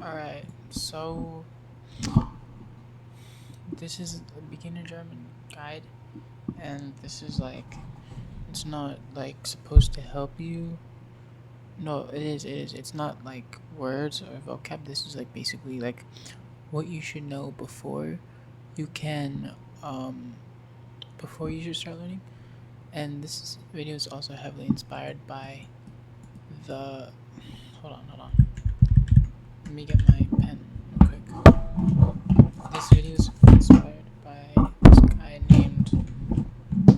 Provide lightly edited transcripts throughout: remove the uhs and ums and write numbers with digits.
Alright, so this is a beginner German guide, and this is like, it's not like supposed to help you. No, it is. It's not like words or vocab. This is like basically like what you should know you can, um, before you should start learning. And video is also heavily inspired by the, hold on. Let me get my pen real quick. This video is inspired by this guy named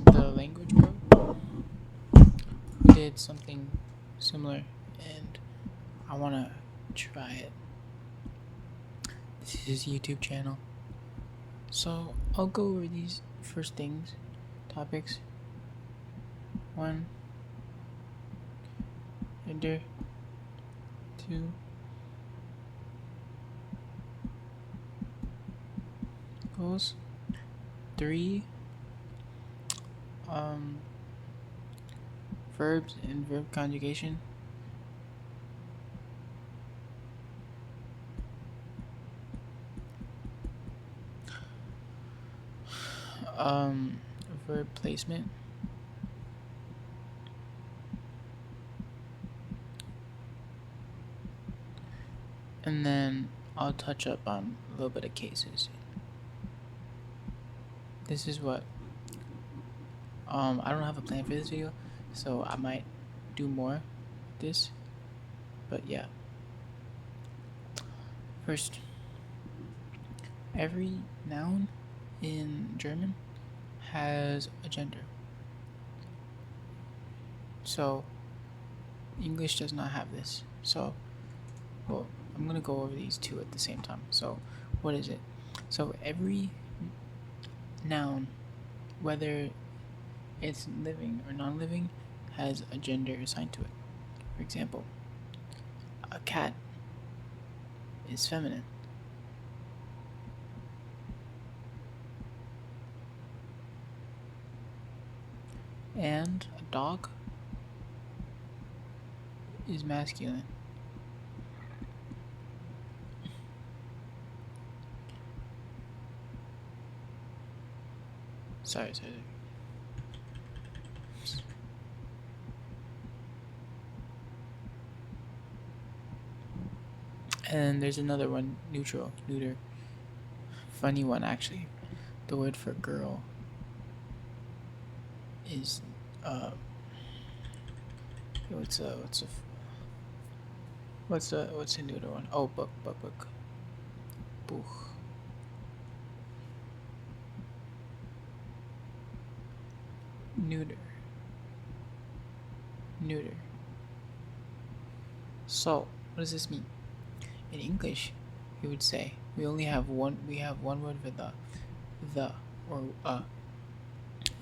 the Language Bro, who did something similar, and I wanna try it. This is his YouTube channel. So I'll go over these first topics. One, gender. Two, goals. Three, um, verbs and verb conjugation. Um, verb placement. And then I'll touch up on a little bit of cases. This is what I don't have a plan for this video, so I might do more this, but yeah. First, every noun in German has a gender. So English does not have this. So, well, I'm gonna go over these two at the same time. So, what is it? So every noun, whether it's living or non-living, has a gender assigned to it. For example, a cat is feminine. And a dog is masculine. Sorry. And there's another one, neuter. Funny one, actually. The word for girl is what's a neuter one? Oh, book. Buch. Neuter. So, what does this mean? In English, we would say we have one word for the or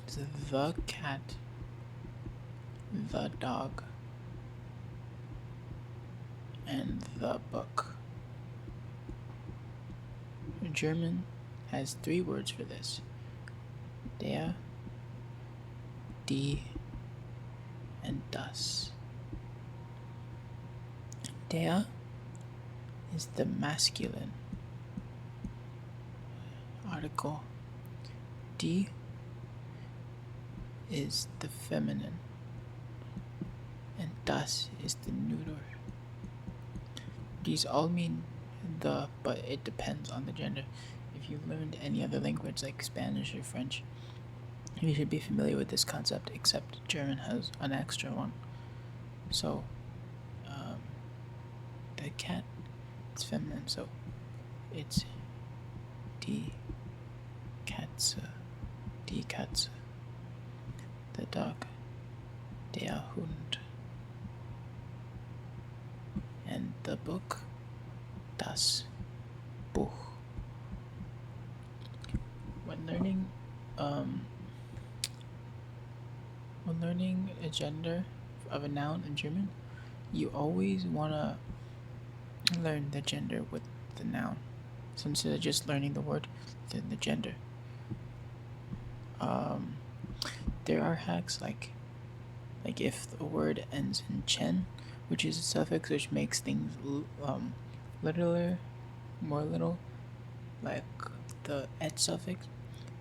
it's the cat, the dog, and the book. German has three words for this: der, die, and das. Der is the masculine article. Die is the feminine, and das is the neuter. These all mean the, but it depends on the gender. If you've learned any other language like Spanish or French, you should be familiar with this concept, except German has an extra one. So, the cat is feminine, so it's die Katze. The dog, der Hund. And the book, das Buch. When learning a gender of a noun in German, you always want to learn the gender with the noun. So instead of just learning the word, then the gender. There are hacks like if the word ends in chen, which is a suffix which makes things littler, more little, like the et suffix,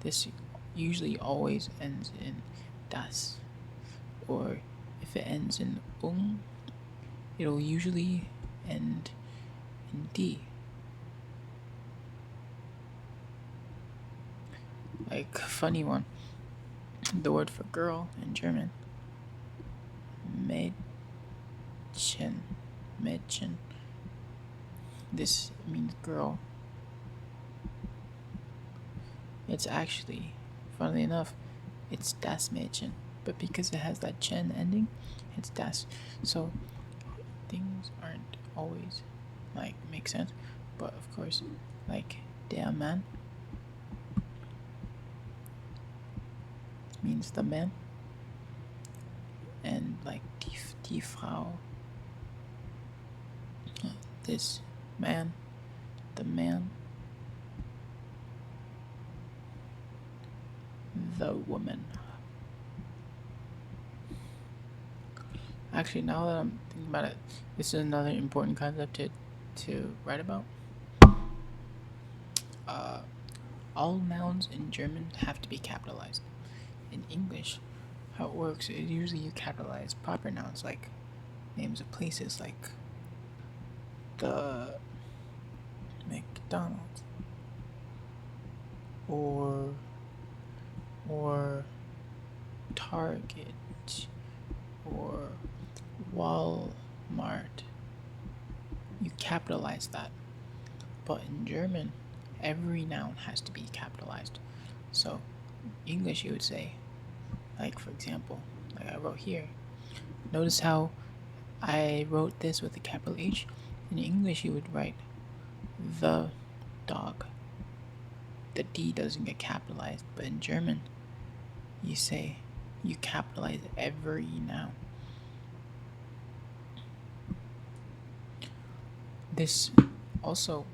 this usually always ends in das. Or if it ends in it'll usually end in d. Like, funny one, the word for girl in German, Mädchen. Mädchen. This means girl. It's actually, funnily enough, it's das Mädchen. But because it has that chen ending, it's das. So things aren't always like make sense. But of course, like der Mann means the man, and like die Frau, this man, the man, the woman. Actually, now that I'm thinking about it, this is another important concept to write about. All nouns in German have to be capitalized. In English, how it works is usually you capitalize proper nouns like names of places like the McDonald's or Target or Walmart. You capitalize that. But in German, every noun has to be capitalized. So, English, you would say, like for example, like I wrote here. Notice how I wrote this with a capital H. In English, you would write the dog. The D doesn't get capitalized, but in German, you capitalize every noun. This also,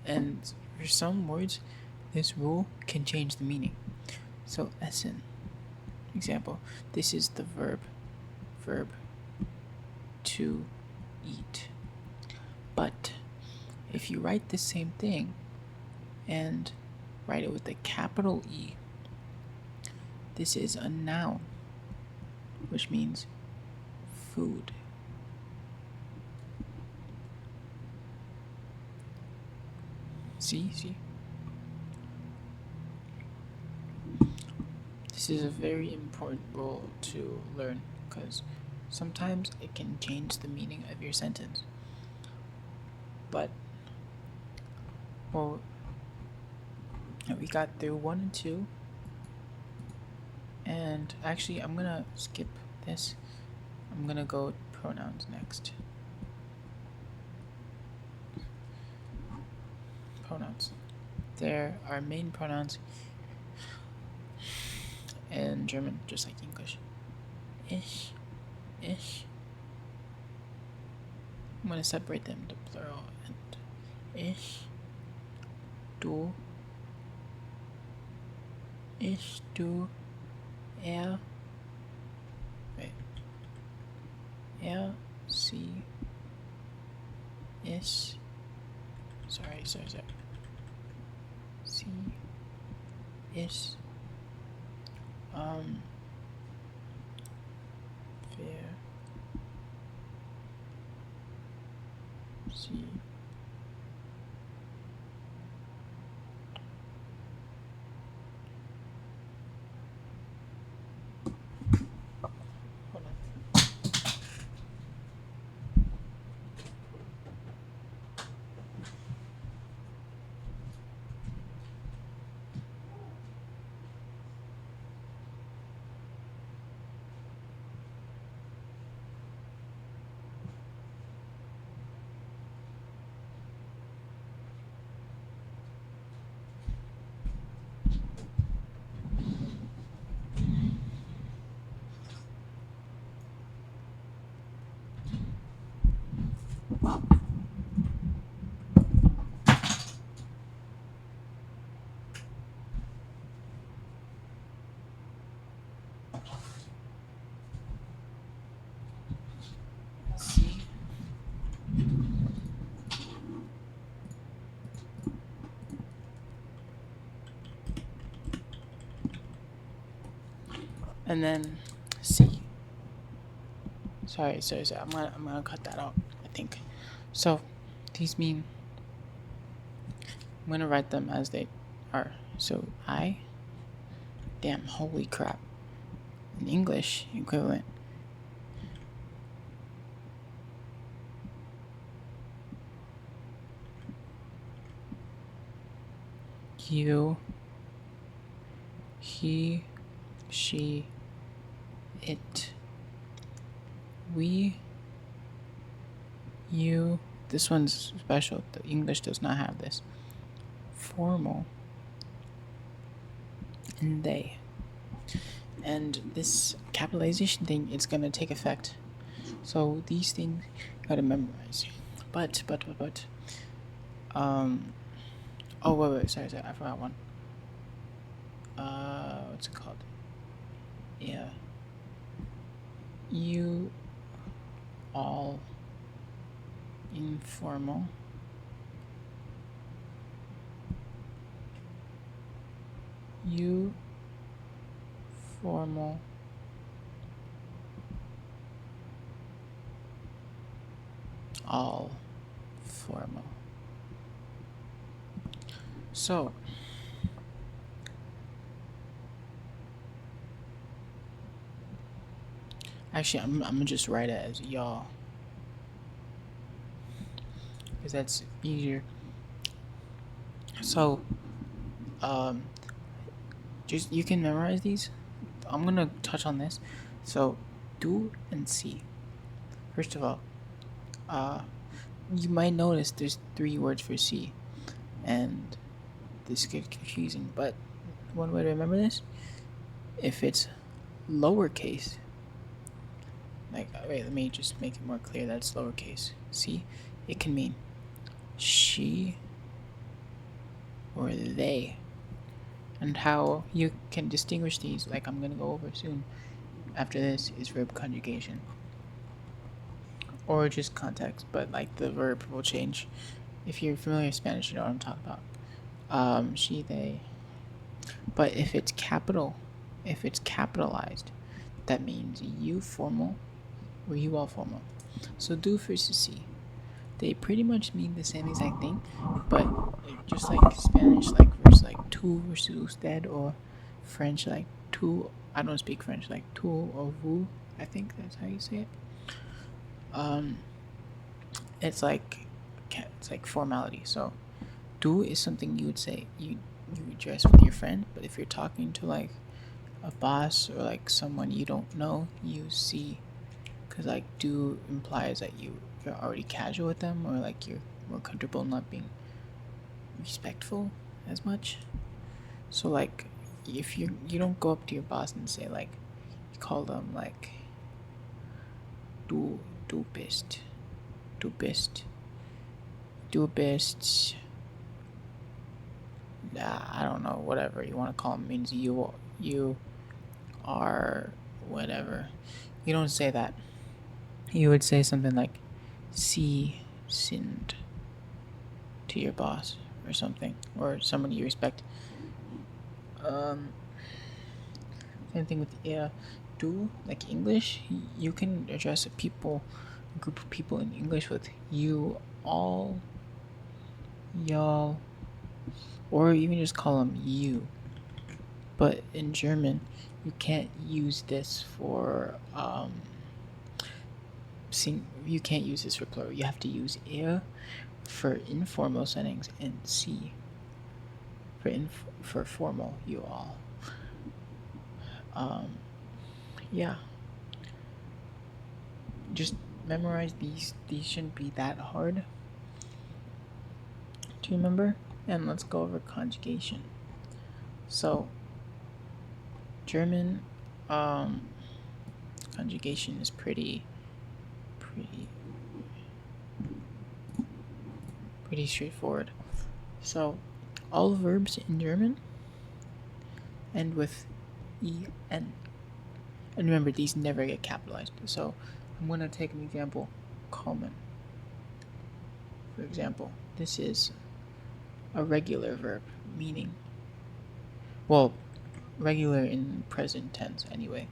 and for some words, this rule can change the meaning. So, essen, example, this is the verb to eat. But if you write the same thing and write it with a capital E, this is a noun, which means food. See? This is a very important rule to learn because sometimes it can change the meaning of your sentence. But, well, we got through 1 and 2. And actually, I'm gonna skip this. I'm gonna go pronouns next. Pronouns. There are main pronouns in German, just like English. Ich. I'm gonna separate them to plural and ich, du, er, er, sie, ich, sorry. Sie, ich, wir, sie, hold on. and then see. Sorry. I'm gonna cut that out, I think. So these mean, I'm gonna write them as they are. So I, damn, holy crap. An English equivalent. You, he, she, it, we, you. This one's special. The English does not have this. Formal. And they. And this capitalization thing, it's gonna take effect. So these things you gotta memorize. But. Oh wait, sorry, I forgot one. What's it called? Yeah. You all informal. You formal. All formal. So actually, I'm gonna just write it as y'all, because that's easier. So just you can memorize these. I'm gonna touch on this. So do and see. First of all, you might notice there's 3 words for see, and this gets confusing. But one way to remember this, if it's lowercase, like wait, let me just make it more clear that it's lowercase. See, it can mean she or they, and how you can distinguish these, like I'm gonna go over soon after this, is verb conjugation or just context, but like the verb will change. If you're familiar with Spanish, you know what I'm talking about. She, they. But if it's capitalized, that means you formal or you all formal. So do versus see, they pretty much mean the same exact thing, but just like Spanish, like versus like tu versus usted, or French like tu. I don't speak French, like tu or vous. I think that's how you say it. Um, it's like formality. So do is something you would say you address with your friend, but if you're talking to like a boss or like someone you don't know, you see, because like do implies that you're already casual with them, or like you're more comfortable not being respectful as much. So like if you don't go up to your boss and say like, you call them like do best, do best, do best. I don't know, whatever you want to call them, means you are whatever. You don't say that. You would say something like see sind to your boss or something, or someone you respect. Same thing with do, like English. You can address a group of people in English with you, all, y'all, or even just call them you. But in German, you can't use this for you can't use this for plural. You have to use for informal settings and sie for formal, you all. Yeah. Just memorize these. These shouldn't be that hard to remember. And let's go over conjugation. So German conjugation is pretty straightforward. So all verbs in German end with en. And remember, these never get capitalized. So I'm going to take an example, kommen. For example, this is a regular verb, meaning, well, regular in present tense anyway.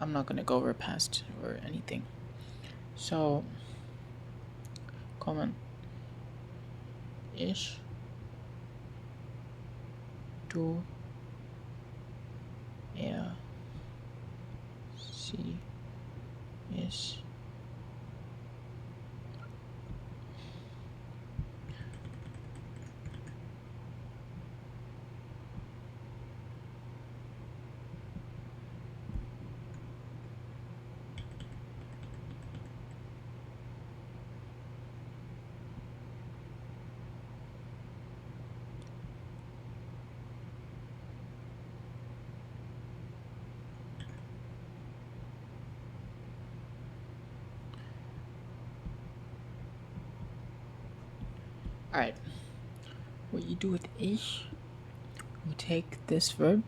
I'm not gonna go over past or anything. So, kommen. Ich, du, er, sie, es. Alright, what you do with ich, you take this verb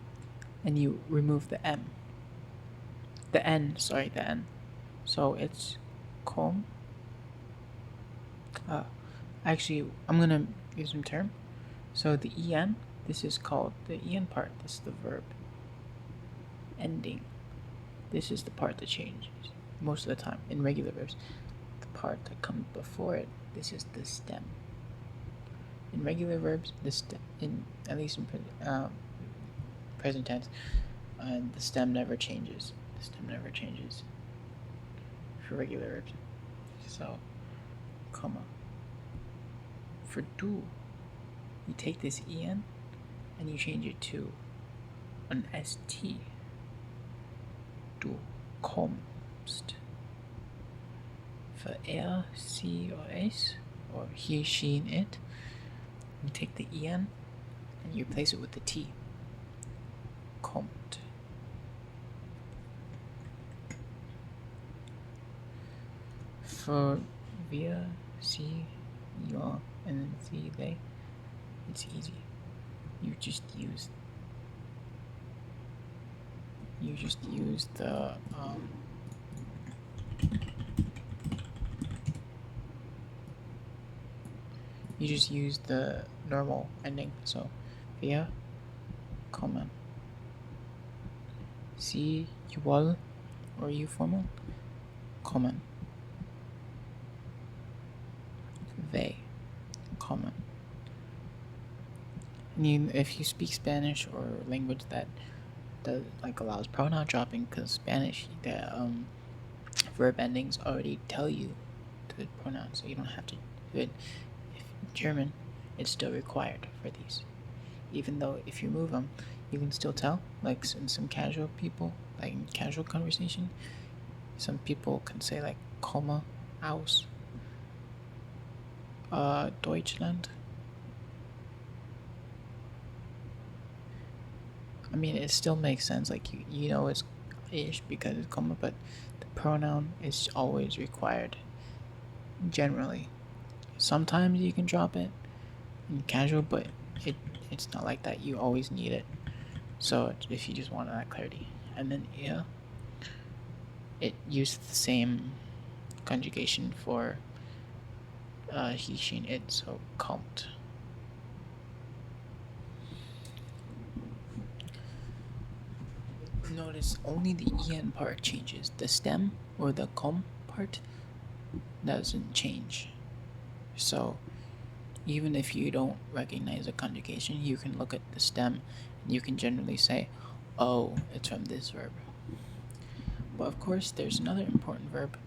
and you remove the m. The n, sorry, the n. So it's komm. Actually, I'm gonna use some term. So the en, this is called the en part. This is the verb ending. This is the part that changes most of the time in regular verbs. The part that comes before it, this is the stem. In regular verbs, at least in present tense, the stem never changes. The stem never changes for regular verbs. So, comma. For du, you take this en and you change it to an st. Du kommst. For er, sie, or es, or he, she, and it, you take the en and you replace it with the t. Kommt. For wir, sie, ihr, and then sie, they, it's easy. You just use the you just use the normal ending. So wir kommen. Sie, jawohl, or you formal, kommen. They kommen. And if you speak Spanish or language that allows pronoun dropping, because Spanish, the verb endings already tell you the pronoun, so you don't have to do it. If German, it's still required for these. Even though if you move them, you can still tell. Like in some casual people, like in casual conversation, some people can say like komme aus Deutschland. I mean, it still makes sense. Like you know it's ish because it's komme, but the pronoun is always required. Generally, sometimes you can drop it in casual, but it's not like that. You always need it. So if you just want that clarity, and then yeah, it used the same conjugation for he, she, and it. So kommt. Notice only the en part changes. The stem or the komm part doesn't change. So even if you don't recognize a conjugation, you can look at the stem and you can generally say, oh, it's from this verb. But of course, there's another important verb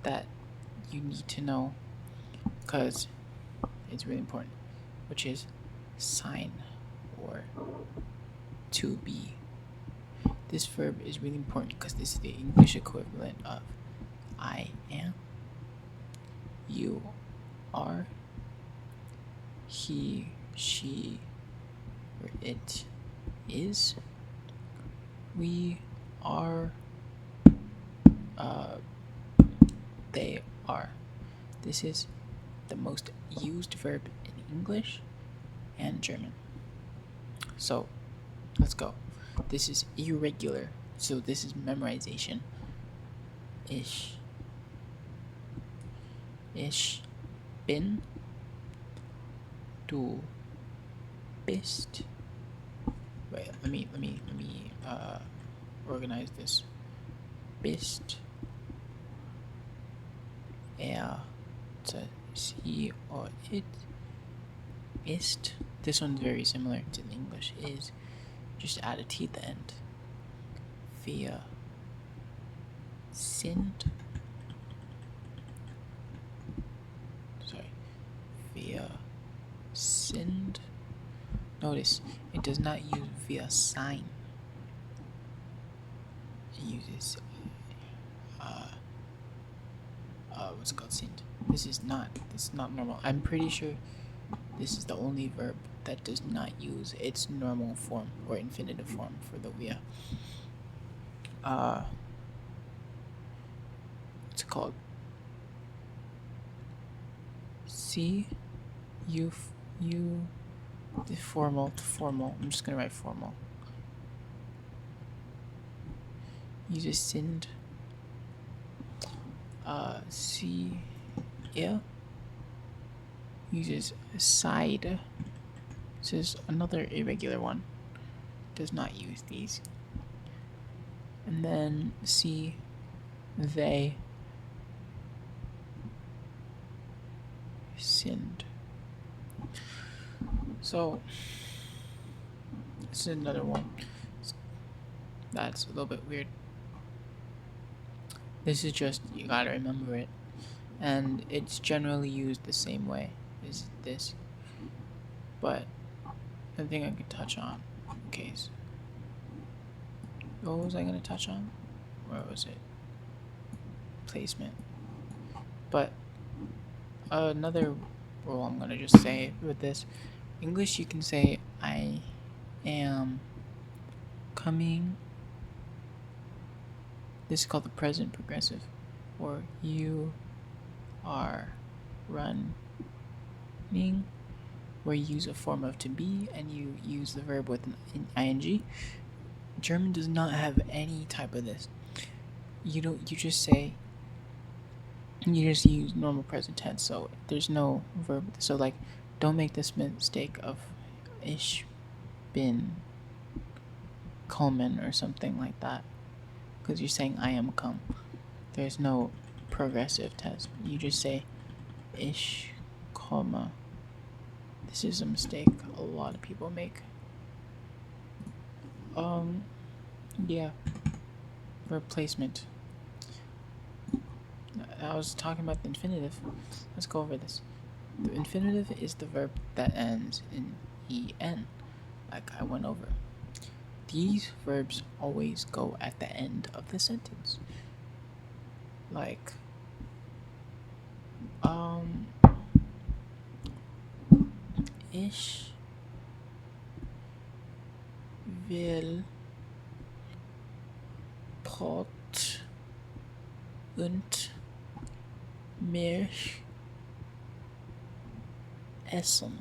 that you need to know because it's really important, which is sein or to be. This verb is really important because this is the English equivalent of I am, you are, he, she, or it is, we are, they are. This is the most used verb in English and German. So, let's go. This is irregular, so this is memorization. Ich bin, du bist. Wait, let me organize this. bist. To see or it. Ist. This one's very similar to the English. Is just add a T at the end. Wir sind. Sorry. Wir sind. Notice it does not use wir sein. It uses what's it called? Sind. This is not normal. I'm pretty sure this is the only verb that does not use its normal form or infinitive form for the wir. What's it called? See, you, the formal. I'm just gonna write formal. Uses sind. See, uses side. This is another irregular one. Does not use these. And then see, they sinned. So this is another one that's a little bit weird. This is just, you gotta remember it, and it's generally used the same way as this, but I think I could touch on. Okay, so what was I gonna touch on? Where was it? Placement. But another rule I'm gonna just say with this, English you can say I am coming. This is called the present progressive, or you are running, where you use a form of to be and you use the verb with an ing. German does not have any type of this. You just use normal present tense, so there's no verb. So like, don't make this mistake of ich bin kommen or something like that, because you're saying I am come. There's no progressive tense. You just say ich komme. This is a mistake a lot of people make. Yeah. Replacement. I was talking about the infinitive. Let's go over this. The infinitive is the verb that ends in en, like I went over. These verbs always go at the end of the sentence. Like, ich will Brot und Milch essen.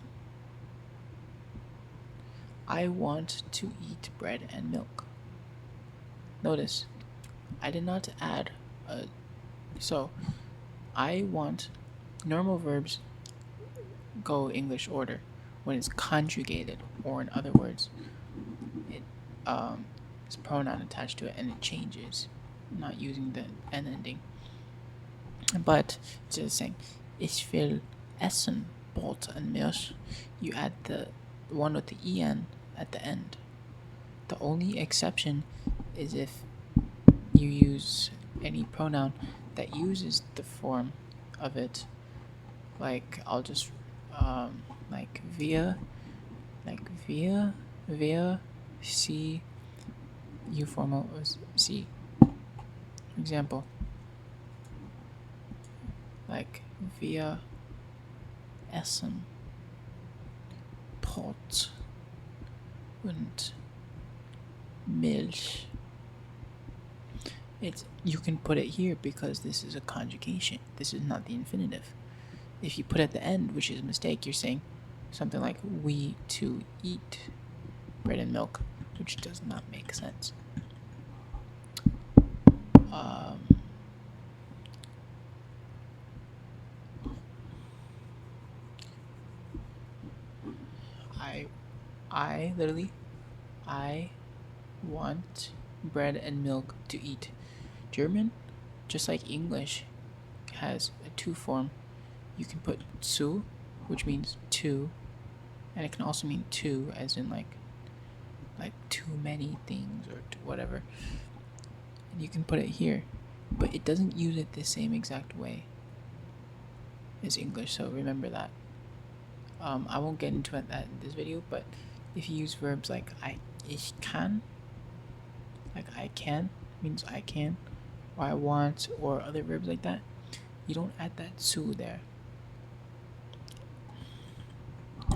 I want to eat bread and milk. Notice, I did not add a. So, I want. Normal verbs go English order when it's conjugated, or in other words, it is pronoun attached to it and it changes, not using the n ending. But it's just saying, ich will essen Brot und Milch. You add the one with the en at the end. The only exception is if you use any pronoun that uses the form of it. Like, I'll just like wir, sie, you formal was sie. For example, like wir essen Brot und Milch. You can put it here because this is a conjugation. This is not the infinitive. If you put it at the end, which is a mistake, you're saying something like we to eat bread and milk, which does not make sense. I want bread and milk to eat. German, just like English, has a to form. You can put zu, which means two, and it can also mean two, as in like too many things or whatever. And you can put it here, but it doesn't use it the same exact way as English, so remember that. I won't get into that in this video, but if you use verbs like ich kann, like I can, means I can, or I want, or other verbs like that, you don't add that zu there.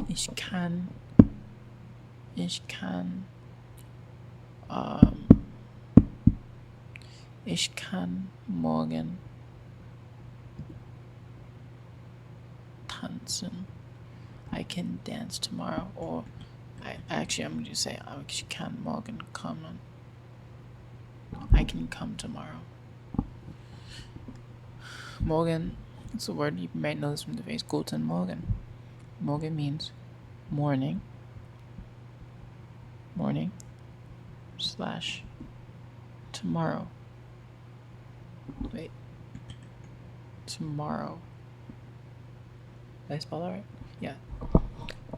Ich kann, ich kann, ich kann morgen tanzen. I can dance tomorrow, or I'm going to say ich kann morgen kommen. I can come tomorrow. Morgen, it's a word you might know this from the phrase Guten Morgen. Morgen means morning. Morning / tomorrow. Wait. Tomorrow. Did I spell that right? Yeah.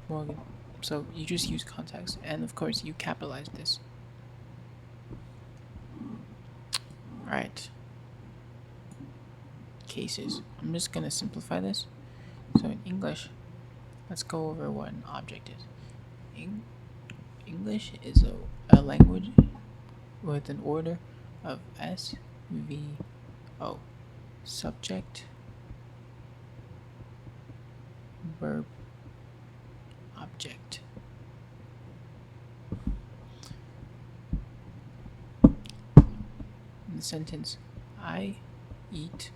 Morgen. So you just use context, and of course you capitalize this. Alright. Cases. I'm just gonna simplify this. So in English, let's go over what an object is. English is a language with an order of S, V, O. Subject, verb, object. In the sentence, I eat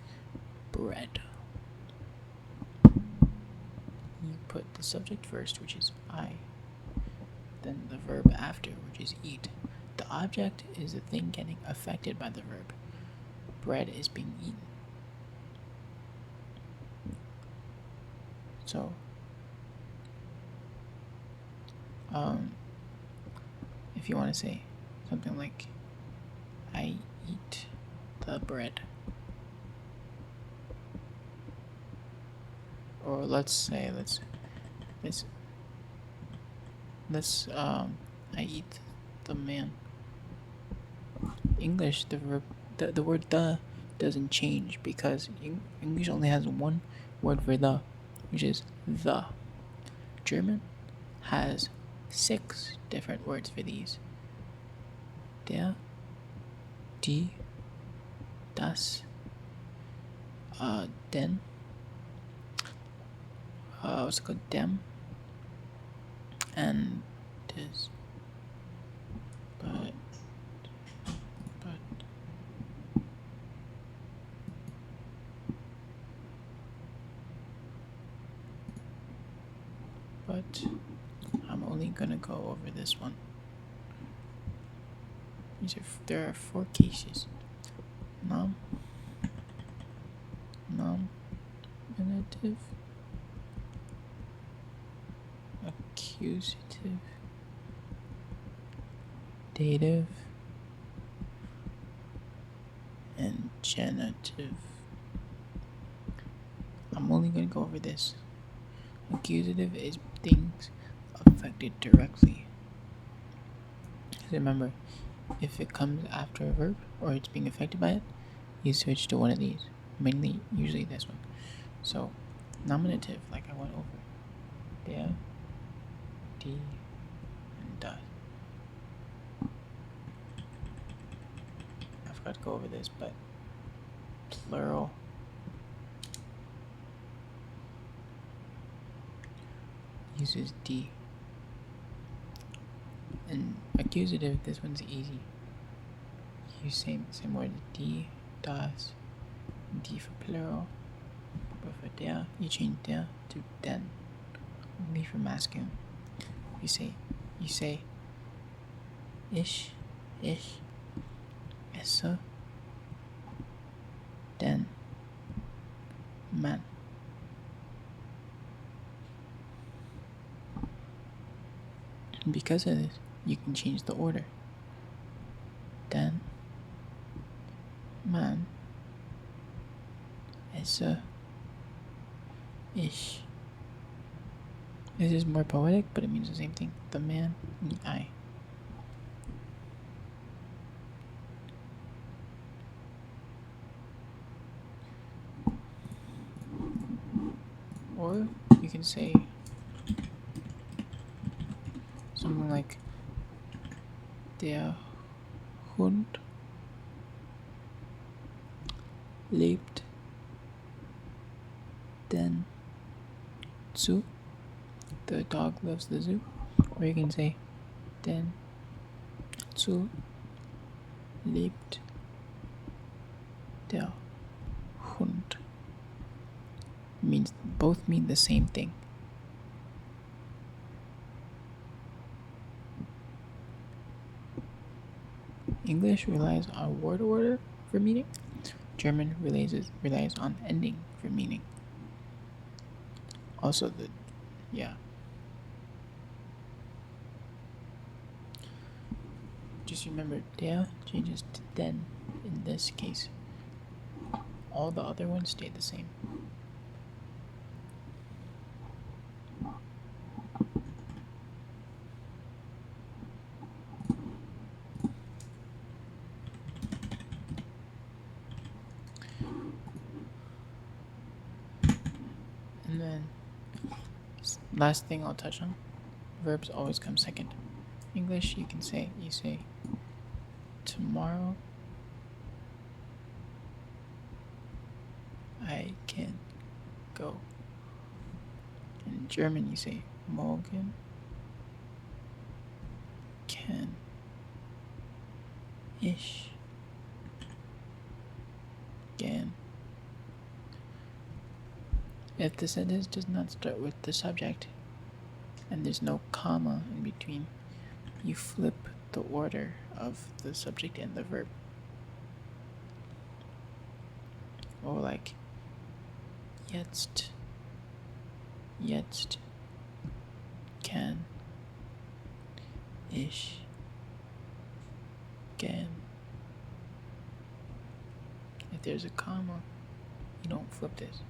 bread. You put the subject first, which is I, then the verb after, which is eat. The object is the thing getting affected by the verb. Bread is being eaten. So, if you want to say something like, I eat the bread. Or let's say, I eat the man. English, the word the doesn't change because English only has one word for the, which is the. German has 6 different words for these. Der, die, das, den, what's it called, dem, and this. But I'm only gonna go over this one. There are 4 cases. Nominative, accusative, dative, and genitive. I'm only gonna go over this. Accusative is things affected directly. Remember, if it comes after a verb or it's being affected by it, you switch to one of these. Usually this one. So, nominative, like I went over. Der, die, and das. I forgot to go over this, but plural uses die. And accusative, this one's easy. Use same word, die, das, die for plural. But for der, you change der to den. Only for masculine. You say ich, esse, den, man. And because of this, you can change the order. Den, man. Ich. This is more poetic, but it means the same thing. The man, ni I. Or you can say something like der Hund lebt den Zoo. The dog loves the zoo. Or you can say den Zoo lebt der Hund. Means both mean the same thing. English relies on word order for meaning. German relies on ending for meaning. Also, just remember, der changes to den in this case. All the other ones stay the same. And then, last thing I'll touch on, verbs always come second. English, you say tomorrow I can go. In German, you say morgen kann ich gehen. If the sentence does not start with the subject and there's no comma in between, you flip the order of the subject and the verb. Or like jetzt kann ich gehen. If there's a comma, you don't flip this.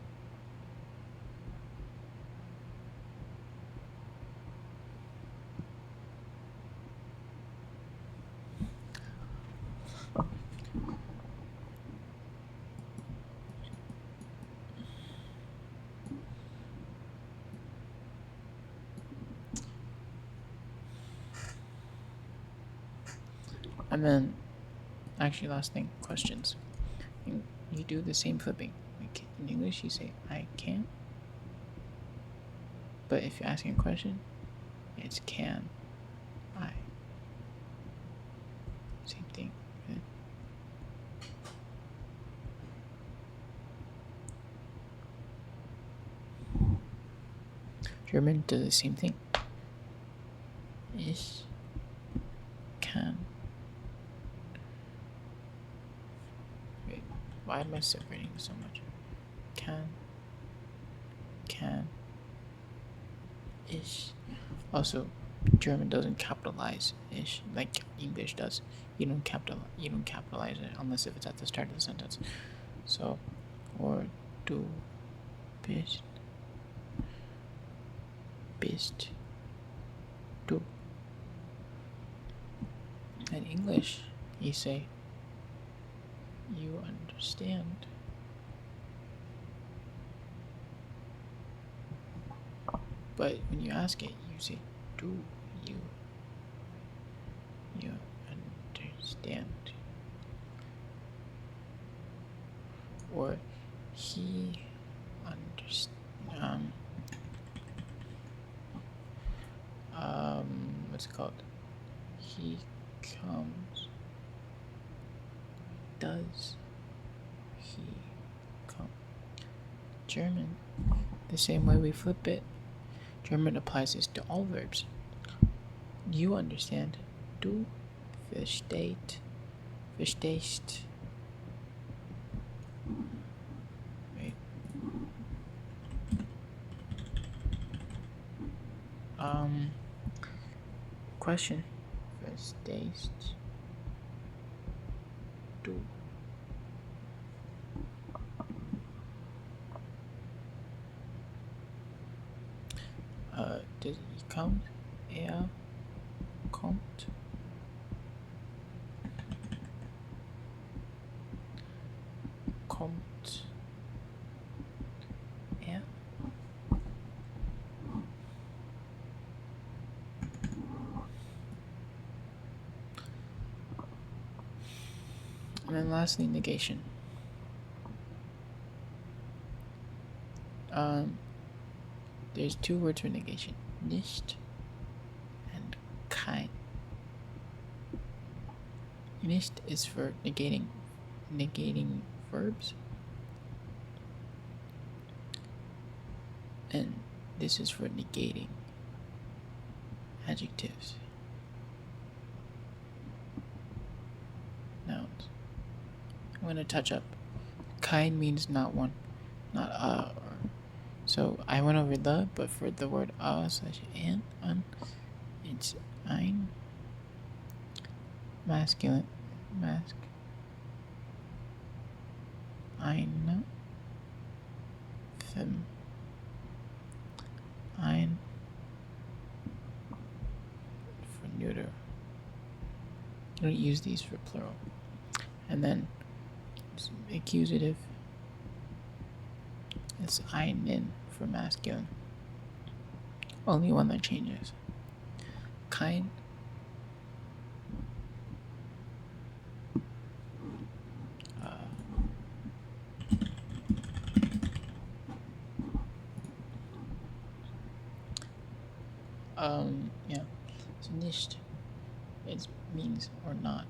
And then, actually, last thing, questions. You do the same flipping. Like in English, you say I can. But if you're asking a question, it's can I. Same thing. Okay? German does the same thing. Ich kann. Wait, why am I separating so much? Can ich. Also, German doesn't capitalize ich like English does. You don't capitalize it unless if it's at the start of the sentence. So, or du bist du. In English, you say you understand. But when you ask it, you say do you understand? Or he understand. What's it called? He comes. Does he come? German, the same way we flip it, German applies this to all verbs. You understand. Du verstehst. Right. Question. Verstehst du? Does he come? Er kommt. Kommt er? And then lastly, negation. There's two words for negation: nicht and kein. Nicht is for negating verbs, and this is for negating adjectives, nouns. I'm gonna touch up. Kein means not one, not so I went over the, but for the word /an, it's ein, masculine, eine, fem, ein, for neuter. You don't use these for plural. And then accusative, it's einen for masculine. Only one that changes. Kein, yeah. So nicht, it means or not.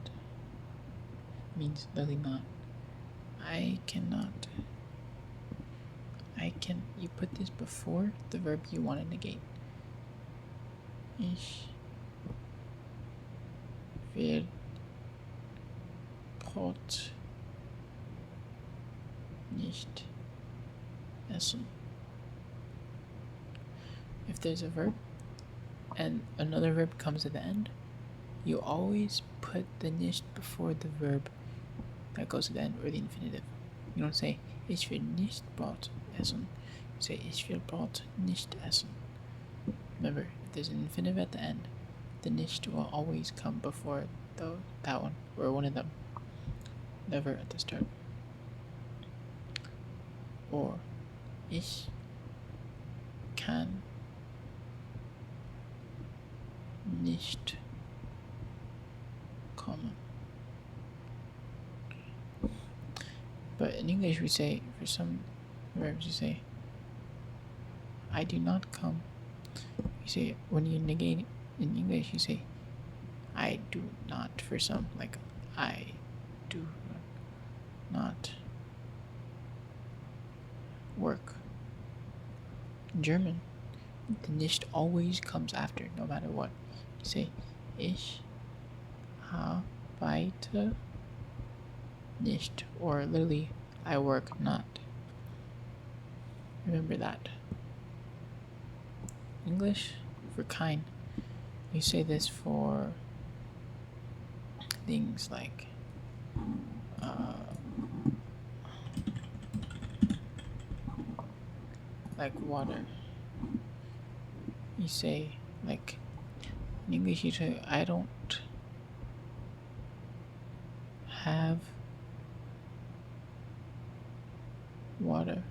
Means literally not. You put this before the verb you want to negate. Ich will Brot nicht essen. If there's a verb and another verb comes at the end, you always put the nicht before the verb that goes to the end, or the infinitive. You don't say ich will nicht Brot essen. You say ich will Brot nicht essen. Remember, if there's an infinitive at the end, the nicht will always come before that one, or one of them. Never at the start. Or ich kann nicht kommen. But in English we say, for some verbs you say, I do not come. You say, when you negate in English you say, I do not, for some, like I do not work. In German, the nicht always comes after, no matter what. You say, ich arbeite nicht, or literally, I work not. Remember that. English, for kein, you say this for things like water. You say, like, in English you say, I don't have water.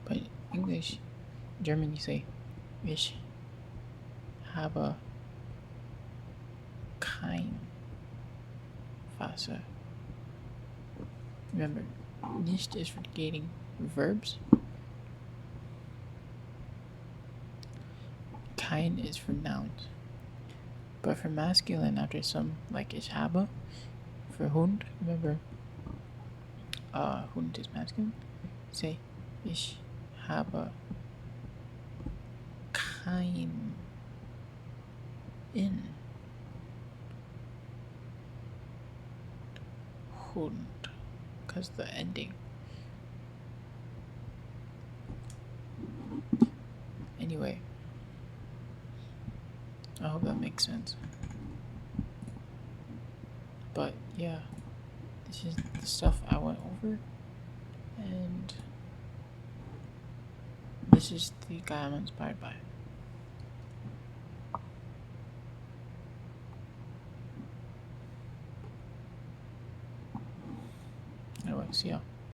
But English, German you say, ich habe kein Wasser. Remember, nicht is for negating verbs. Kein is for nouns. But for masculine, after some, like ich habe, for Hund, remember, Hund is masculine. Say, ich habe kein in Hund, because the ending. Anyway, I hope that makes sense. But yeah, this is the stuff I went over, and this this is the guy I'm inspired by. Anyway, see ya.